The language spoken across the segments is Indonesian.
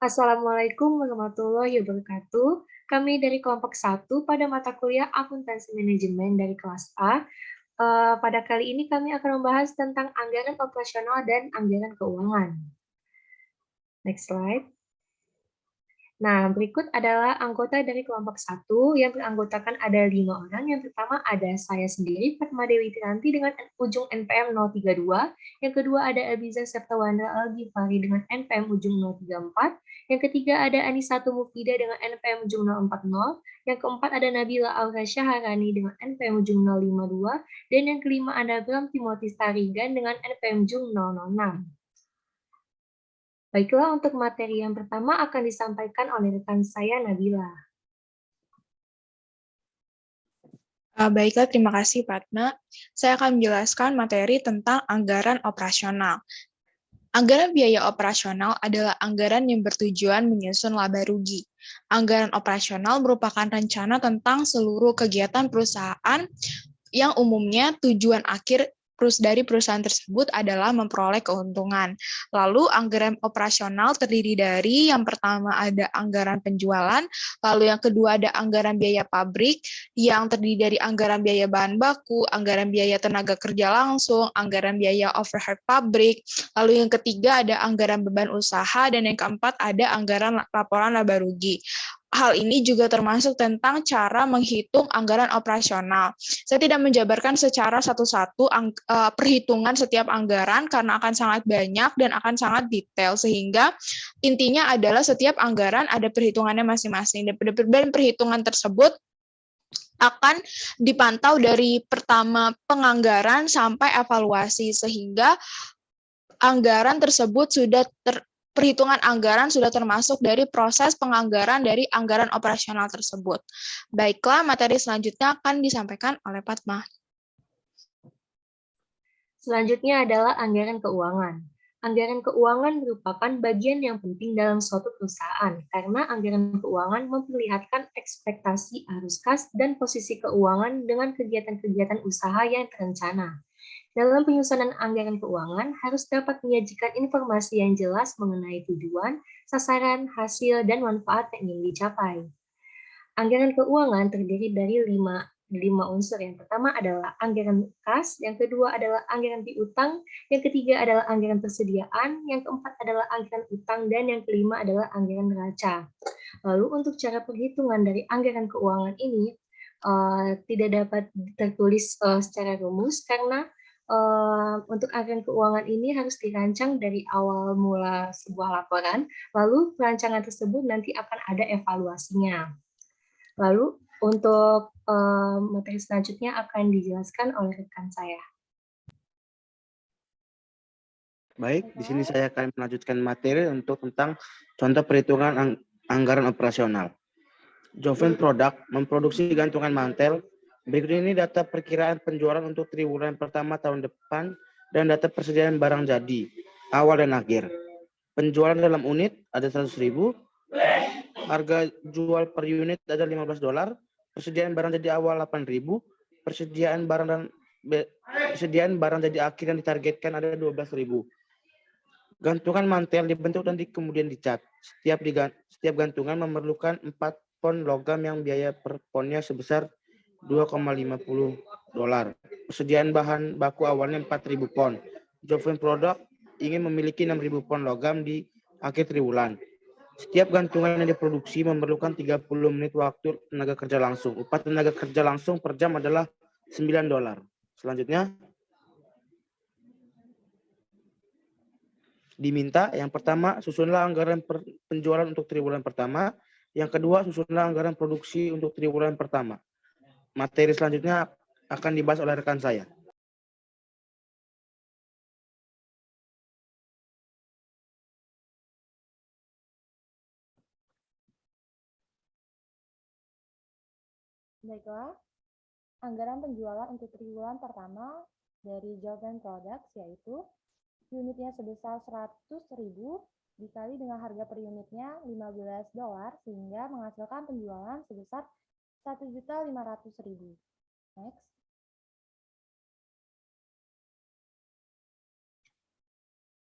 Assalamualaikum warahmatullahi wabarakatuh. Kami dari kelompok satu pada mata kuliah Akuntansi Manajemen dari kelas A. Pada kali ini kami akan membahas tentang anggaran operasional dan anggaran keuangan. Next slide. Nah, berikut adalah anggota dari kelompok satu yang beranggotakan ada 5 orang. Yang pertama ada saya sendiri, Fatma Dewi Tiranti dengan ujung NPM 032. Yang kedua ada Abiza Septawanda Al-Ghifari dengan NPM ujung 034. Yang ketiga ada Anisatu Mufida dengan NPM ujung 040. Yang keempat ada Nabila Aura Syaharani dengan NPM ujung 052. Dan yang kelima ada Bram Timothy Tarigan dengan NPM ujung 006. Baiklah, untuk materi yang pertama akan disampaikan oleh rekan saya, Nabila. Baiklah, terima kasih Fatma. Saya akan menjelaskan materi tentang anggaran operasional. Anggaran biaya operasional adalah anggaran yang bertujuan menyusun laba rugi. Anggaran operasional merupakan rencana tentang seluruh kegiatan perusahaan yang umumnya tujuan akhir dari perusahaan tersebut adalah memperoleh keuntungan. Lalu anggaran operasional terdiri dari yang pertama ada anggaran penjualan, lalu yang kedua ada anggaran biaya pabrik, yang terdiri dari anggaran biaya bahan baku, anggaran biaya tenaga kerja langsung, anggaran biaya overhead pabrik, lalu yang ketiga ada anggaran beban usaha, dan yang keempat ada anggaran laporan laba rugi. Hal ini juga termasuk tentang cara menghitung anggaran operasional. Saya tidak menjabarkan secara satu-satu perhitungan setiap anggaran karena akan sangat banyak dan akan sangat detail, sehingga intinya adalah setiap anggaran ada perhitungannya masing-masing, dan perhitungan tersebut akan dipantau dari pertama penganggaran sampai evaluasi, sehingga anggaran tersebut perhitungan anggaran sudah termasuk dari proses penganggaran dari anggaran operasional tersebut. Baiklah, materi selanjutnya akan disampaikan oleh Fatma. Selanjutnya adalah anggaran keuangan. Anggaran keuangan merupakan bagian yang penting dalam suatu perusahaan karena anggaran keuangan memperlihatkan ekspektasi arus kas dan posisi keuangan dengan kegiatan-kegiatan usaha yang terencana. Dalam penyusunan anggaran keuangan harus dapat menyajikan informasi yang jelas mengenai tujuan, sasaran, hasil, dan manfaat yang ingin dicapai. Anggaran keuangan terdiri dari lima unsur. Yang pertama adalah anggaran kas, yang kedua adalah anggaran piutang, yang ketiga adalah anggaran persediaan, yang keempat adalah anggaran utang, dan yang kelima adalah anggaran neraca. Lalu untuk cara perhitungan dari anggaran keuangan ini tidak dapat tertulis secara rumus karena untuk anggaran keuangan ini harus dirancang dari awal mula sebuah laporan, lalu perancangan tersebut nanti akan ada evaluasinya. Lalu untuk materi selanjutnya akan dijelaskan oleh rekan saya. Baik, di sini saya akan melanjutkan materi tentang contoh perhitungan anggaran operasional. Joven Product memproduksi gantungan mantel. Berikut ini data perkiraan penjualan untuk triwulan pertama tahun depan dan data persediaan barang jadi awal dan akhir. Penjualan dalam unit ada 100.000, harga jual per unit ada $15, persediaan barang jadi awal 8.000, persediaan barang jadi akhir yang ditargetkan ada 12.000. Gantungan mantel dibentuk dan kemudian dicat. Setiap gantungan memerlukan 4 pon logam yang biaya per ponnya sebesar $2,50. Persediaan bahan baku awalnya 4.000 pon. Joven Product ingin memiliki 6.000 pon logam di akhir triwulan. Setiap gantungan yang diproduksi memerlukan 30 menit waktu tenaga kerja langsung. Upah tenaga kerja langsung per jam adalah $9. Selanjutnya, diminta yang pertama, susunlah anggaran penjualan untuk triwulan pertama. Yang kedua, susunlah anggaran produksi untuk triwulan pertama. Materi selanjutnya akan dibahas oleh rekan saya. Baiklah, anggaran penjualan untuk triwulan pertama dari Joven Products yaitu unitnya sebesar 100.000 dikali dengan harga per unitnya $15 sehingga menghasilkan penjualan sebesar 1.500.000. Next.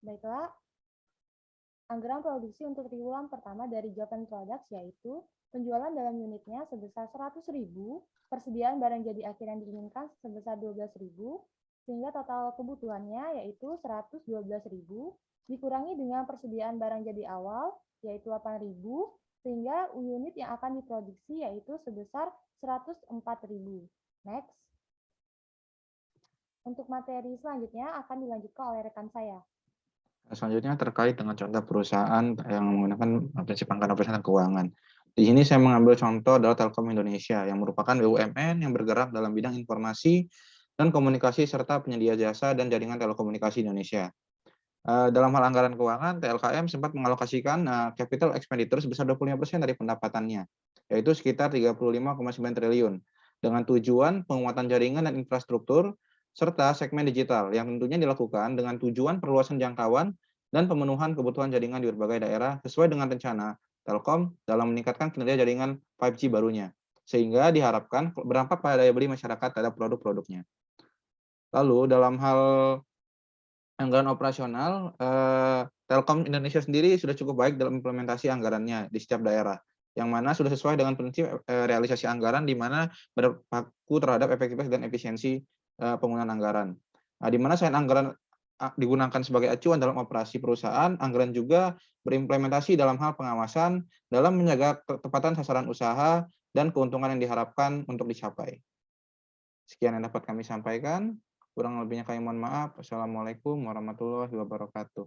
Baiklah, Anggaran produksi untuk triwulan pertama dari Japan Products yaitu penjualan dalam unitnya sebesar 100.000, persediaan barang jadi akhir yang diinginkan sebesar 12.000, sehingga total kebutuhannya yaitu 112.000, dikurangi dengan persediaan barang jadi awal yaitu 8.000, sehingga unit yang akan diproduksi yaitu sebesar 104.000. Next. Untuk materi selanjutnya akan dilanjutkan oleh rekan saya. Selanjutnya terkait dengan contoh perusahaan yang menggunakan prinsip anggaran operasional keuangan. Di sini saya mengambil contoh adalah Telkom Indonesia yang merupakan BUMN yang bergerak dalam bidang informasi dan komunikasi serta penyedia jasa dan jaringan telekomunikasi Indonesia. Dalam hal anggaran keuangan, TLKM sempat mengalokasikan capital expenditure sebesar 25% dari pendapatannya, yaitu sekitar 35,9 triliun, dengan tujuan penguatan jaringan dan infrastruktur serta segmen digital yang tentunya dilakukan dengan tujuan perluasan jangkauan dan pemenuhan kebutuhan jaringan di berbagai daerah sesuai dengan rencana Telkom dalam meningkatkan kinerja jaringan 5G barunya, sehingga diharapkan berdampak pada daya beli masyarakat terhadap produk-produknya. Lalu dalam hal anggaran operasional, Telkom Indonesia sendiri sudah cukup baik dalam implementasi anggarannya di setiap daerah, yang mana sudah sesuai dengan prinsip realisasi anggaran di mana berpaku terhadap efektivitas dan efisiensi penggunaan anggaran. Nah, di mana selain anggaran digunakan sebagai acuan dalam operasi perusahaan, anggaran juga berimplementasi dalam hal pengawasan dalam menjaga ketepatan sasaran usaha dan keuntungan yang diharapkan untuk dicapai. Sekian yang dapat kami sampaikan. Kurang lebihnya kami mohon maaf. Assalamualaikum warahmatullahi wabarakatuh.